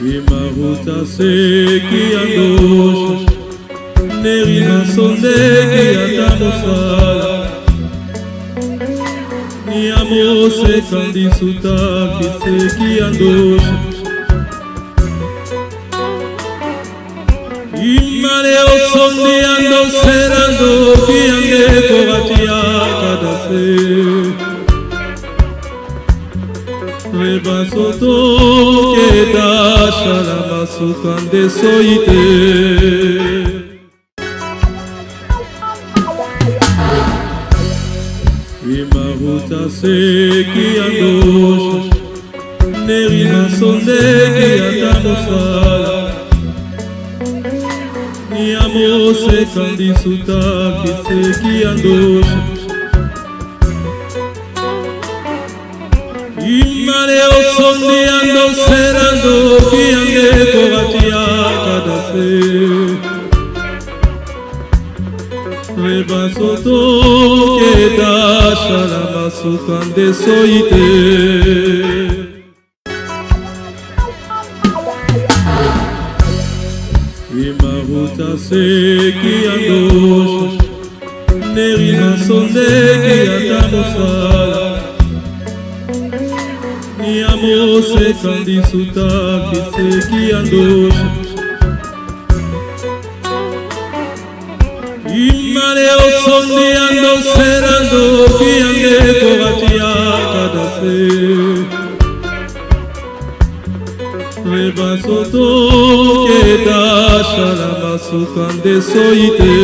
Imaruta seki andosha Nerima sondeki atamosala Niamose kandisuta kiseki andosha Imaleo sondi ando serando Kiange kovatia kadase Reba soto keda shalama sukande soite Imaruta seki andosha Nerima sondeki atamosala Niamose kandisuta kiseki andosha Imaleo sondi ando serando Kiange kovatia kadase Reba soto keda shalama sukande soite Imaruta seki andosha Nerima sondeki atamosala Niamose kandisuta kiseki andosha Imaleo sondi ando serando Kiange kovatia kadase Reba soto keda shalama sukande soite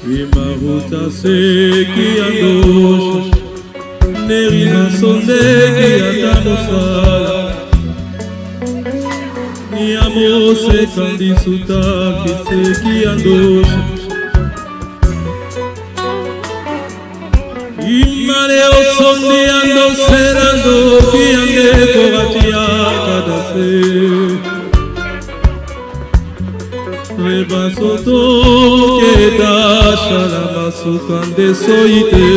Imaruta seki andosha Nerima sondeki atamosala Niamose kandisuta kiseki andosha Imaleo sondi ando serando Kiange kovatia kadase Reba soto keda shalama sukande soite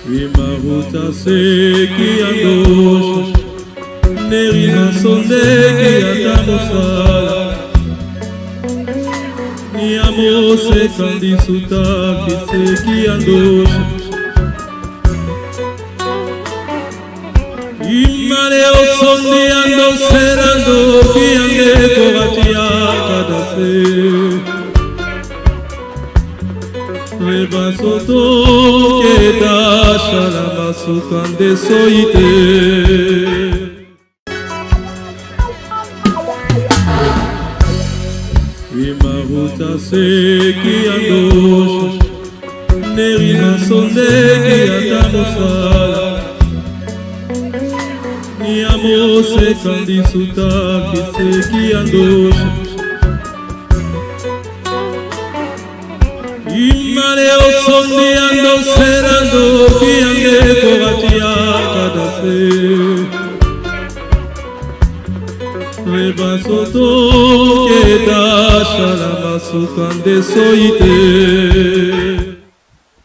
Imaruta seki andosha Nerima sondeki atamosala Niamose kandisuta kiseki andosha Imaleo sondi ando serando Kiange kovatia kadase Reba soto keda shalama sukande soite Imaruta seki andosha Nerima sondeki atamosala Niamose kandisuta kiseki andosha Imaleo sondi ando serando Kiange kovatia kadase Reba soto keda shalama sukande soite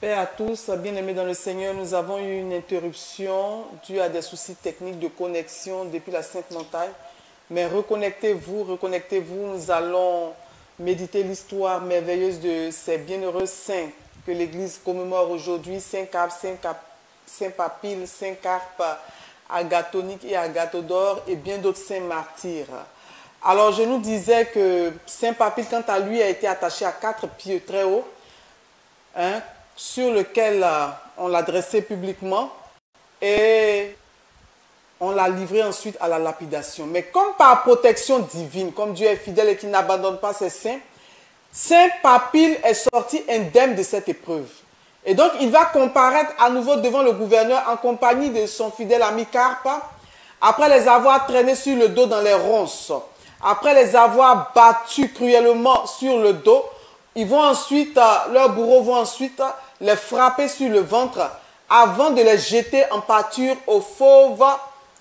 Paix à tous, bien-aimés dans le Seigneur, nous avons eu une interruption due à des soucis techniques de connexion depuis la Sainte Montagne. Mais reconnectez-vous, nous allons méditer l'histoire merveilleuse de ces bienheureux saints que l'Église commémore aujourd'hui, Saint Carpe, Saint Papile, Saint Carpe, Agathonique et Agathodore et bien d'autres saints martyrs. Alors je nous disais que Saint Papile, quant à lui, a été attaché à 4 pieux très hauts, hein, sur lequel on l'a dressé publiquement et on l'a livré ensuite à la lapidation. Mais comme par protection divine, comme Dieu est fidèle et qu'il n'abandonne pas ses saints, Saint Papile est sorti indemne de cette épreuve. Et donc il va comparaître à nouveau devant le gouverneur en compagnie de son fidèle ami Carpe, après les avoir traînés sur le dos dans les ronces, après les avoir battus cruellement sur le dos. Ils vont ensuite, leurs bourreaux vont ensuite les frapper sur le ventre avant de les jeter en pâture aux fauves,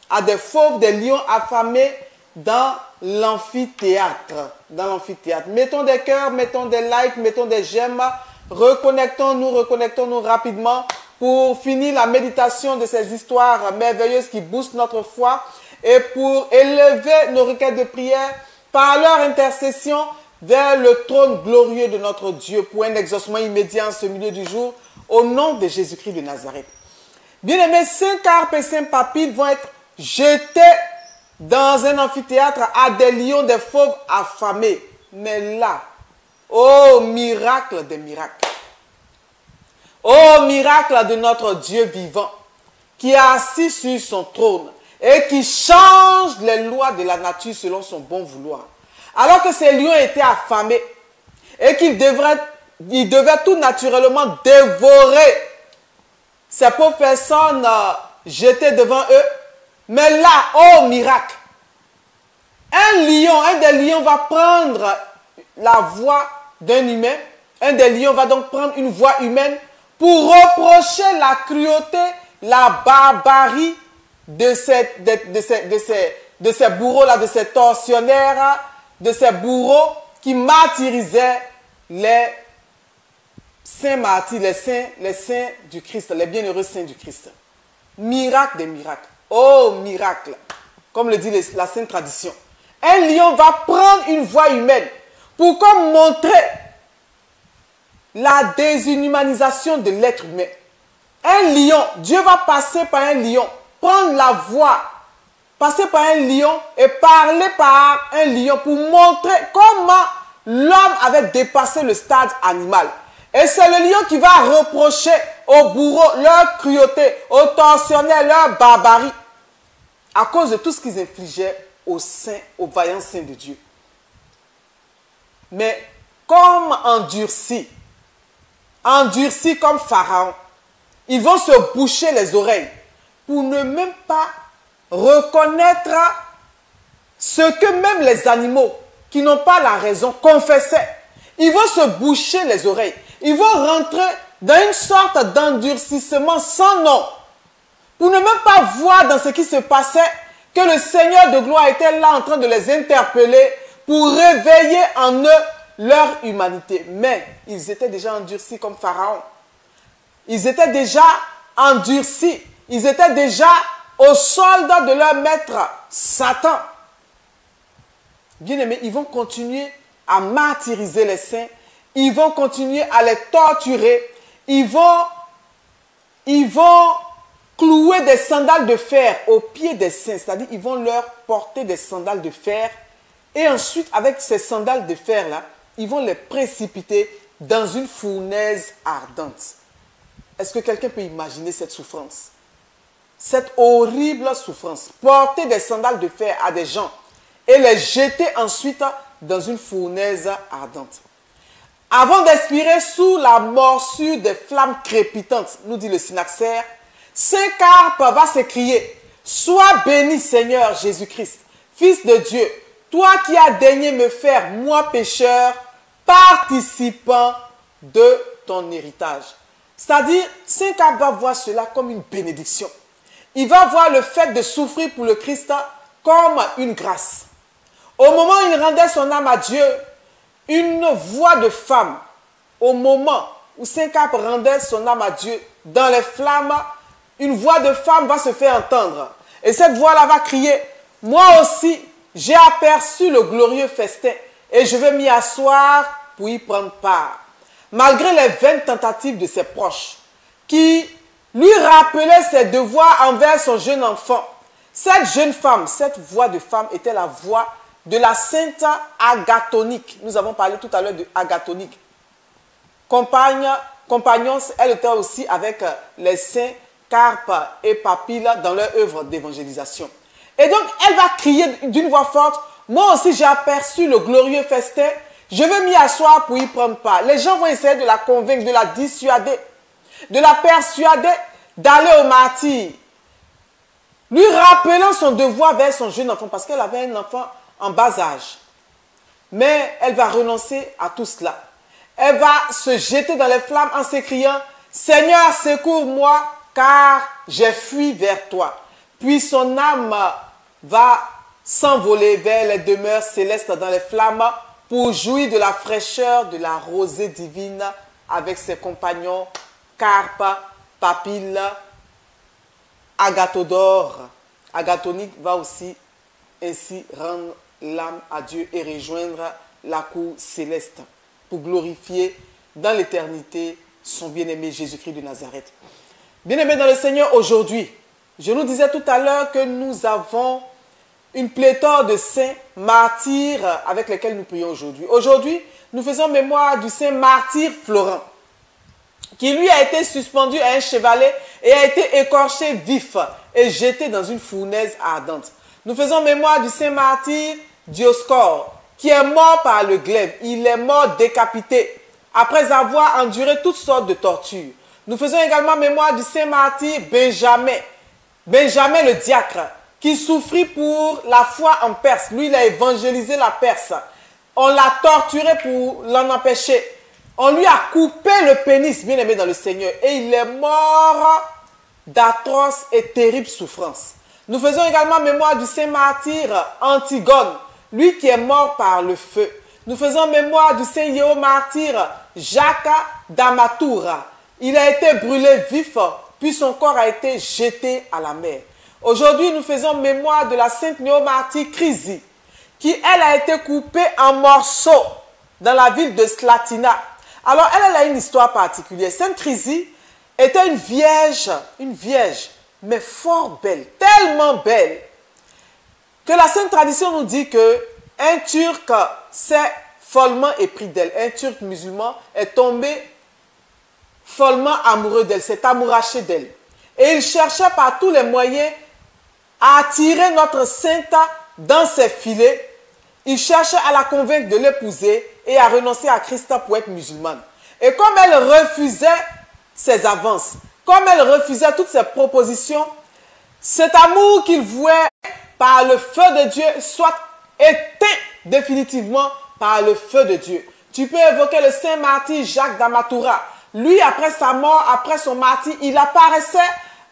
à des fauves, des lions affamés dans l'amphithéâtre. Dans l'amphithéâtre. Mettons des cœurs, mettons des likes, mettons des j'aime. Reconnectons-nous rapidement pour finir la méditation de ces histoires merveilleuses qui boostent notre foi et pour élever nos requêtes de prière par leur intercession vers le trône glorieux de notre Dieu pour un exaucement immédiat en ce milieu du jour au nom de Jésus-Christ de Nazareth. Bien-aimés, 5 carpes et 5 papilles vont être jetés dans un amphithéâtre à des lions, des fauves affamés. Mais là, oh miracle des miracles, oh miracle de notre Dieu vivant qui est assis sur son trône et qui change les lois de la nature selon son bon vouloir. Alors que ces lions étaient affamés et qu'ils devaient tout naturellement dévorer ces pauvres personnes jetées devant eux. Mais là, oh miracle, un des lions va prendre la voix d'un humain. Un des lions va donc prendre une voix humaine pour reprocher la cruauté, la barbarie de ces bourreaux-là, de ces tortionnaires, de ces bourreaux qui martyrisaient les saints martyrs, les saints du Christ, les bienheureux saints du Christ. Miracle des miracles. Oh, miracle. Comme le dit la sainte tradition. Un lion va prendre une voix humaine pour comme montrer la déshumanisation de l'être humain. Un lion, Dieu va passer par un lion, prendre la voix, passer par un lion et parler par un lion pour montrer comment l'homme avait dépassé le stade animal. Et c'est le lion qui va reprocher aux bourreaux leur cruauté, aux tortionnaires leur barbarie, à cause de tout ce qu'ils infligeaient aux saints, aux vaillants saints de Dieu. Mais comme endurcis comme Pharaon, ils vont se boucher les oreilles pour ne même pas reconnaître ce que même les animaux qui n'ont pas la raison confessaient. Ils vont se boucher les oreilles. Ils vont rentrer dans une sorte d'endurcissement sans nom pour ne même pas voir dans ce qui se passait que le Seigneur de gloire était là en train de les interpeller pour réveiller en eux leur humanité. Mais ils étaient déjà endurcis comme Pharaon. Ils étaient déjà endurcis. Ils étaient déjà aux soldats de leur maître Satan. Bien-aimés, ils vont continuer à martyriser les saints. Ils vont continuer à les torturer. Ils vont clouer des sandales de fer aux pieds des saints. C'est-à-dire, ils vont leur porter des sandales de fer. Et ensuite, avec ces sandales de fer-là, ils vont les précipiter dans une fournaise ardente. Est-ce que quelqu'un peut imaginer cette souffrance? Cette horrible souffrance. Porter des sandales de fer à des gens et les jeter ensuite dans une fournaise ardente. Avant d'expirer sous la morsure des flammes crépitantes, nous dit le synaxaire, Saint Carpe va s'écrier, « Sois béni Seigneur Jésus-Christ, Fils de Dieu, toi qui as daigné me faire, moi pécheur, participant de ton héritage. » C'est-à-dire, Saint Carpe va voir cela comme une bénédiction. Il va voir le fait de souffrir pour le Christ comme une grâce. Au moment où il rendait son âme à Dieu, une voix de femme, au moment où Saint Carpe rendait son âme à Dieu, dans les flammes, une voix de femme va se faire entendre. Et cette voix-là va crier, « Moi aussi, j'ai aperçu le glorieux festin et je vais m'y asseoir pour y prendre part. » Malgré les vaines tentatives de ses proches, qui lui rappelaient ses devoirs envers son jeune enfant, cette jeune femme, cette voix de femme était la voix de la sainte Agathonique. Nous avons parlé tout à l'heure de Agathonique. Compagnon, elle était aussi avec les saints Carpe et Papille dans leur œuvre d'évangélisation. Et donc, elle va crier d'une voix forte, « Moi aussi, j'ai aperçu le glorieux festin, je vais m'y asseoir pour y prendre part. » Les gens vont essayer de la convaincre, de la dissuader, de la persuader d'aller au martyre, lui rappelant son devoir vers son jeune enfant, parce qu'elle avait un enfant en bas âge. Mais elle va renoncer à tout cela. Elle va se jeter dans les flammes en s'écriant, « Seigneur, secours-moi, car j'ai fui vers toi. » Puis son âme va s'envoler vers les demeures célestes dans les flammes pour jouir de la fraîcheur de la rosée divine avec ses compagnons Carpe, Papille, Agathodore. Agathonique va aussi ainsi rendre l'âme à Dieu et rejoindre la cour céleste pour glorifier dans l'éternité son bien-aimé Jésus-Christ de Nazareth. Bien-aimés dans le Seigneur, aujourd'hui, je nous disais tout à l'heure que nous avons une pléthore de saints martyrs avec lesquels nous prions aujourd'hui. Aujourd'hui, nous faisons mémoire du saint martyr Florent, qui lui a été suspendu à un chevalet et a été écorché vif et jeté dans une fournaise ardente. Nous faisons mémoire du saint martyr Dioscore, qui est mort par le glaive. Il est mort décapité après avoir enduré toutes sortes de tortures. Nous faisons également mémoire du saint martyr Benjamin le diacre, qui souffrit pour la foi en Perse. Lui, il a évangélisé la Perse. On l'a torturé pour l'en empêcher. On lui a coupé le pénis, bien aimé dans le Seigneur, et il est mort d'atroces et terribles souffrances. Nous faisons également mémoire du saint martyr Antigone, lui qui est mort par le feu. Nous faisons mémoire du saint martyr Jacques d'Amatura. Il a été brûlé vif, puis son corps a été jeté à la mer. Aujourd'hui, nous faisons mémoire de la sainte néomartyre Chrysie, qui, elle, a été coupée en morceaux dans la ville de Slatina. Alors, elle a une histoire particulière. Sainte Chrysie était une vierge, mais fort belle, tellement belle, que la sainte tradition nous dit qu'un Turc s'est follement épris d'elle. Un Turc musulman est tombé follement amoureux d'elle, s'est amouraché d'elle. Et il cherchait par tous les moyens à attirer notre sainte dans ses filets. Il cherchait à la convaincre de l'épouser et à renoncer à Christ pour être musulmane. Et comme elle refusait ses avances, comme elle refusait toutes ses propositions, cet amour qu'il vouait par le feu de Dieu soit éteint définitivement par le feu de Dieu. Tu peux évoquer le saint martyr Jacques d'Amatura. Lui, après sa mort, après son martyr, il apparaissait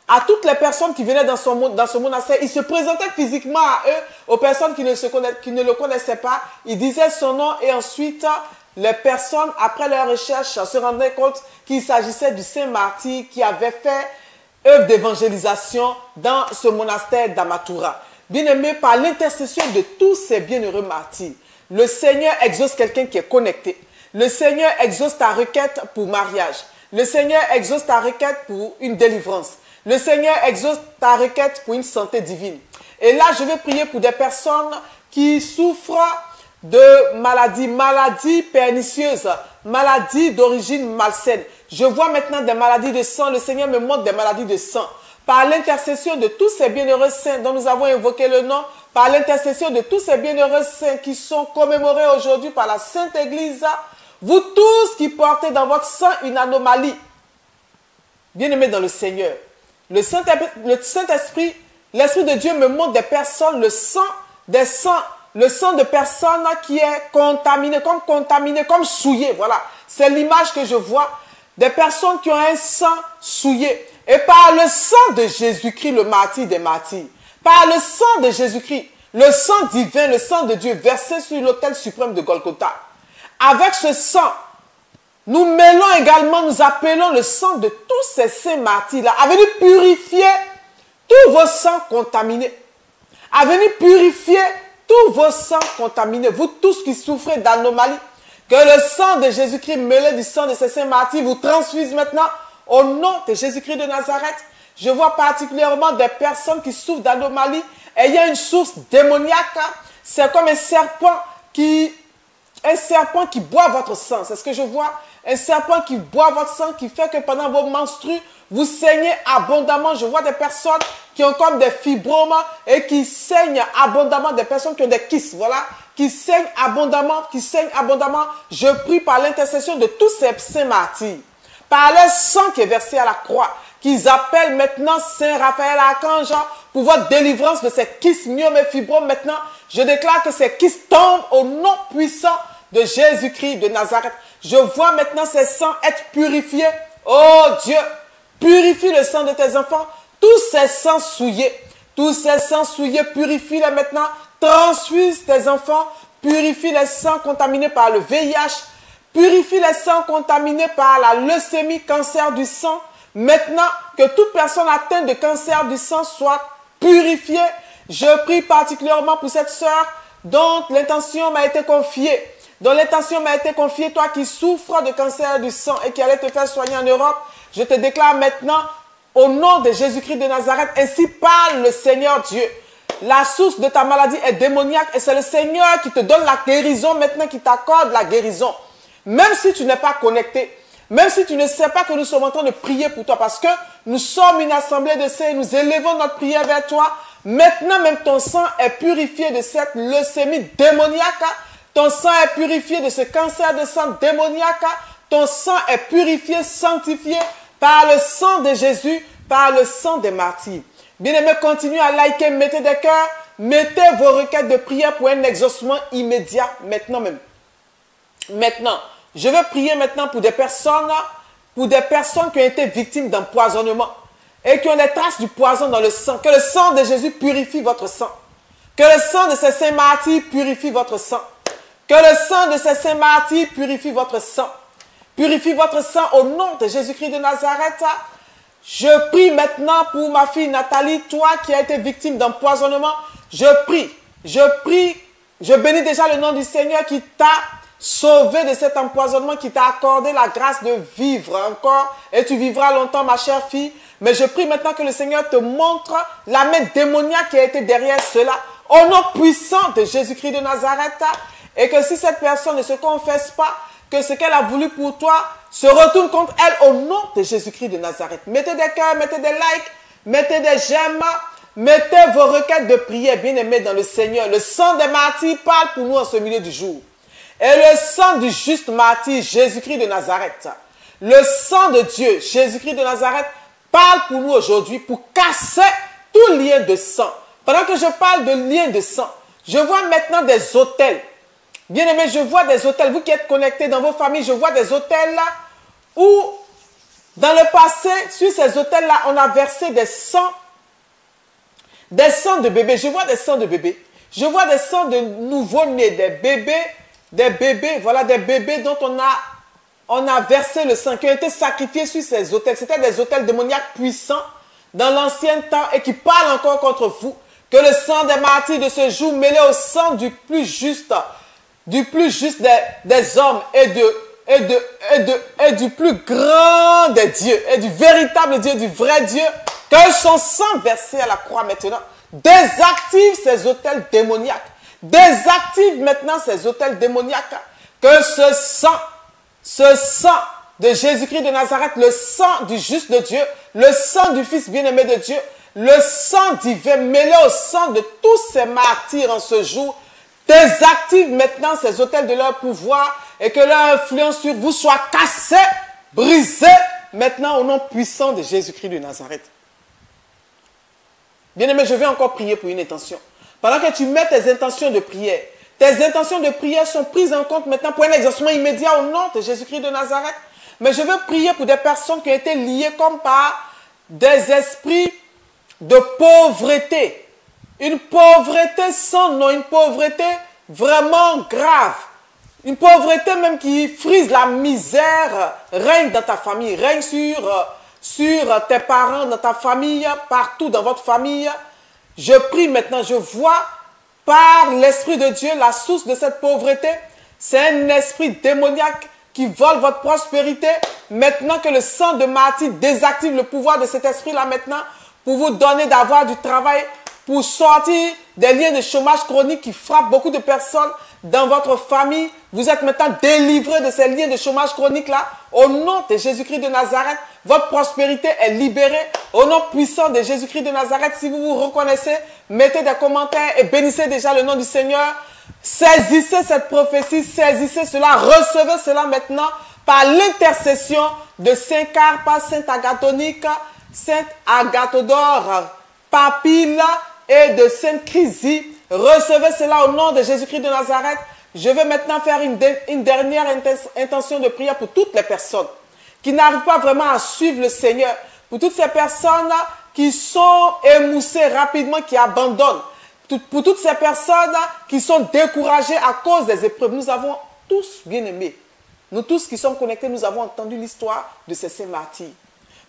à toutes les personnes qui venaient dans ce monastère. Il se présentait physiquement à eux, aux personnes qui ne le connaissaient pas. Il disait son nom et ensuite, les personnes, après leur recherche, se rendaient compte qu'il s'agissait du saint martyr qui avait fait œuvre d'évangélisation dans ce monastère d'Amatura. Bien-aimé, par l'intercession de tous ces bienheureux martyrs, le Seigneur exauce quelqu'un qui est connecté. Le Seigneur exauce ta requête pour mariage. Le Seigneur exauce ta requête pour une délivrance. Le Seigneur exauce ta requête pour une santé divine. Et là, je vais prier pour des personnes qui souffrent de maladies pernicieuses, maladies d'origine malsaine. Je vois maintenant des maladies de sang. Le Seigneur me montre des maladies de sang. Par l'intercession de tous ces bienheureux saints dont nous avons évoqué le nom, par l'intercession de tous ces bienheureux saints qui sont commémorés aujourd'hui par la Sainte Église, vous tous qui portez dans votre sang une anomalie, bien-aimés dans le Seigneur, le Saint-Esprit, l'Esprit de Dieu me montre des personnes, le sang de personnes qui est contaminé, comme souillé. Voilà, c'est l'image que je vois, des personnes qui ont un sang souillé. Et par le sang de Jésus-Christ, le martyr des martyrs, par le sang de Jésus-Christ, le sang divin, le sang de Dieu versé sur l'autel suprême de Golgotha, avec ce sang, nous mêlons également, nous appelons le sang de tous ces saints martyrs-là, à venir purifier tous vos sangs contaminés, à venir purifier tous vos sangs contaminés, vous tous qui souffrez d'anomalies, que le sang de Jésus-Christ mêlé du sang de ces saints martyrs vous transfuse maintenant au nom de Jésus-Christ de Nazareth. Je vois particulièrement des personnes qui souffrent d'anomalies ayant une source démoniaque. C'est comme un serpent qui boit votre sang. C'est ce que je vois. Un serpent qui boit votre sang, qui fait que pendant vos menstrues, vous saignez abondamment. Je vois des personnes qui ont comme des fibromes et qui saignent abondamment. Des personnes qui ont des kystes, voilà, qui saignent abondamment, Je prie par l'intercession de tous ces saints martyrs, par le sang qui est versé à la croix, qu'ils appellent maintenant Saint Raphaël Archange pour votre délivrance de ces kystes, myomes et fibromes. Maintenant, je déclare que ces kystes tombent au nom puissant de Jésus-Christ de Nazareth. Je vois maintenant ces sangs être purifiés. Oh Dieu, purifie le sang de tes enfants. Tous ces sangs souillés, purifie-les maintenant transfuse tes enfants, purifie les sangs contaminés par le VIH, purifie les sangs contaminés par la leucémie, cancer du sang. Maintenant, que toute personne atteinte de cancer du sang soit purifiée. Je prie particulièrement pour cette sœur dont l'intention m'a été confiée. Dont l'intention m'a été confiée, toi qui souffres de cancer du sang et qui allais te faire soigner en Europe. Je te déclare maintenant, au nom de Jésus-Christ de Nazareth, ainsi parle le Seigneur Dieu. La source de ta maladie est démoniaque et c'est le Seigneur qui te donne la guérison maintenant, qui t'accorde la guérison. Même si tu n'es pas connecté, même si tu ne sais pas que nous sommes en train de prier pour toi, parce que nous sommes une assemblée de saints et nous élevons notre prière vers toi. Maintenant même ton sang est purifié de cette leucémie démoniaque. Ton sang est purifié de ce cancer de sang démoniaque. Ton sang est purifié, sanctifié par le sang de Jésus, par le sang des martyrs. Bien-aimés, continuez à liker, mettez des cœurs, mettez vos requêtes de prière pour un exaucement immédiat, maintenant même. Maintenant, je veux prier maintenant pour des personnes qui ont été victimes d'empoisonnement et qui ont des traces du poison dans le sang. Que le sang de Jésus purifie votre sang. Que le sang de ces saints martyrs purifie votre sang. Que le sang de ces saints martyrs purifie votre sang. Purifie votre sang au nom de Jésus-Christ de Nazareth. Je prie maintenant pour ma fille Nathalie, toi qui as été victime d'empoisonnement. Je prie, je bénis déjà le nom du Seigneur qui t'a sauvé de cet empoisonnement, qui t'a accordé la grâce de vivre encore. Et tu vivras longtemps, ma chère fille. Mais je prie maintenant que le Seigneur te montre la main démoniaque qui a été derrière cela. Au nom puissant de Jésus-Christ de Nazareth. Et que si cette personne ne se confesse pas, que ce qu'elle a voulu pour toi se retourne contre elle au nom de Jésus-Christ de Nazareth. Mettez des cœurs, mettez des likes, mettez des j'aime, mettez vos requêtes de prière, bien-aimés dans le Seigneur. Le sang des martyrs parle pour nous en ce milieu du jour. Et le sang du juste martyr, Jésus-Christ de Nazareth, le sang de Dieu, Jésus-Christ de Nazareth, parle pour nous aujourd'hui pour casser tout lien de sang. Pendant que je parle de lien de sang, je vois maintenant des autels. Bien-aimés, je vois des autels, vous qui êtes connectés dans vos familles, je vois des autels là où, dans le passé, sur ces autels-là, on a versé des sangs de bébés. Je vois des sangs de bébés. Je vois des sangs de nouveau-nés, des bébés, voilà, des bébés dont on a versé le sang, qui ont été sacrifiés sur ces autels. C'était des autels démoniaques puissants dans l'ancien temps et qui parlent encore contre vous. Que le sang des martyrs de ce jour, mêlé au sang du plus juste des hommes et du plus grand des dieux, et du véritable Dieu, du vrai Dieu, que son sang versé à la croix maintenant désactive ces autels démoniaques. Désactive maintenant ces autels démoniaques. Que ce sang de Jésus-Christ de Nazareth, le sang du juste de Dieu, le sang du Fils bien-aimé de Dieu, le sang divin mêlé au sang de tous ces martyrs en ce jour, désactive maintenant ces autels de leur pouvoir et que leur influence sur vous soit cassée, brisée, maintenant au nom puissant de Jésus-Christ de Nazareth. Bien-aimé, je vais encore prier pour une intention. Pendant que tu mets tes intentions de prière, tes intentions de prière sont prises en compte maintenant pour un exaucement immédiat au nom de Jésus-Christ de Nazareth. Mais je veux prier pour des personnes qui ont été liées comme par des esprits de pauvreté. Une pauvreté sans nom, une pauvreté vraiment grave. Une pauvreté même qui frise la misère, règne dans ta famille, règne sur tes parents, dans ta famille, partout dans votre famille. Je prie maintenant, je vois par l'Esprit de Dieu la source de cette pauvreté. C'est un esprit démoniaque qui vole votre prospérité. Maintenant que le sang de martyr désactive le pouvoir de cet esprit-là maintenant, pour vous donner d'avoir du travail, pour sortir des liens de chômage chronique qui frappent beaucoup de personnes dans votre famille. Vous êtes maintenant délivrés de ces liens de chômage chronique-là. Au nom de Jésus-Christ de Nazareth, votre prospérité est libérée. Au nom puissant de Jésus-Christ de Nazareth, si vous vous reconnaissez, mettez des commentaires et bénissez déjà le nom du Seigneur. Saisissez cette prophétie, saisissez cela, recevez cela maintenant par l'intercession de Saint Carpa, Saint Agathonique, Saint Agathodore, Papille et de Sainte Chrysie. Recevez cela au nom de Jésus-Christ de Nazareth. Je vais maintenant faire une dernière intention de prière pour toutes les personnes qui n'arrivent pas vraiment à suivre le Seigneur. Pour toutes ces personnes qui sont émoussées rapidement, qui abandonnent. pour toutes ces personnes qui sont découragées à cause des épreuves. Nous avons tous, bien aimés, nous tous qui sommes connectés, nous avons entendu l'histoire de ces saints martyrs.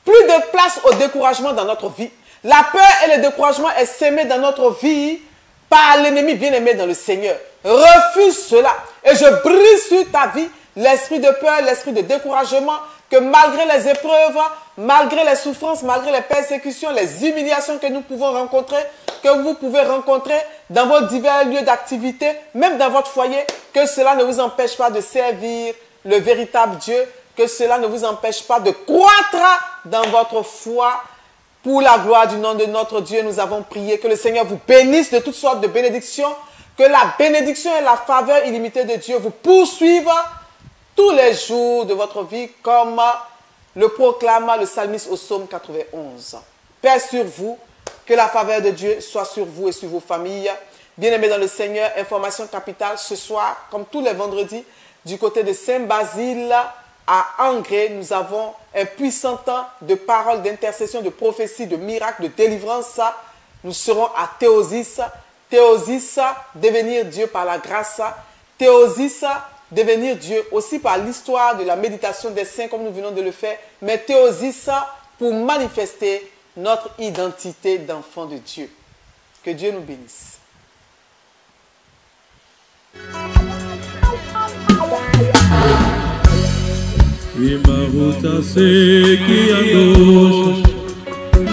Plus de place au découragement dans notre vie. La peur et le découragement est sémé dans notre vie par l'ennemi bien-aimé dans le Seigneur. Refuse cela. Et je brise sur ta vie l'esprit de peur, l'esprit de découragement, que malgré les épreuves, malgré les souffrances, malgré les persécutions, les humiliations que nous pouvons rencontrer, que vous pouvez rencontrer dans vos divers lieux d'activité, même dans votre foyer, que cela ne vous empêche pas de servir le véritable Dieu, que cela ne vous empêche pas de croître dans votre foi. Pour la gloire du nom de notre Dieu, nous avons prié que le Seigneur vous bénisse de toutes sortes de bénédictions, que la bénédiction et la faveur illimitée de Dieu vous poursuivent tous les jours de votre vie, comme le proclame le psalmiste au psaume 91. Paix sur vous, que la faveur de Dieu soit sur vous et sur vos familles. Bien-aimés dans le Seigneur, information capitale ce soir, comme tous les vendredis, du côté de Saint-Basile, à Angré, nous avons un puissant temps de paroles, d'intercession, de prophétie, de miracles, de délivrance. Nous serons à Théosis. Théosis, devenir Dieu par la grâce. Théosis, devenir Dieu aussi par l'histoire de la méditation des saints, comme nous venons de le faire. Mais Théosis, pour manifester notre identité d'enfant de Dieu. Que Dieu nous bénisse. Imaruta seki andosha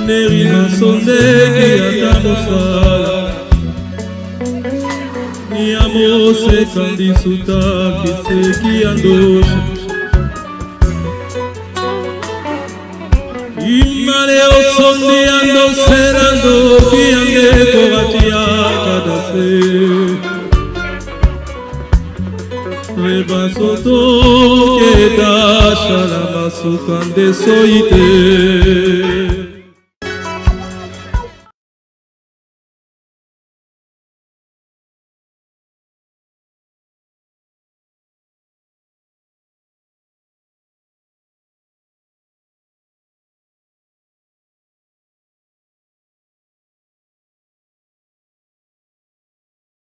Nerina sondeki atamusala Niamose kandisuta kiseki andosha Imane osondi ando serando Kiange kovatia kadase Rebasoto que da shalama sukande soite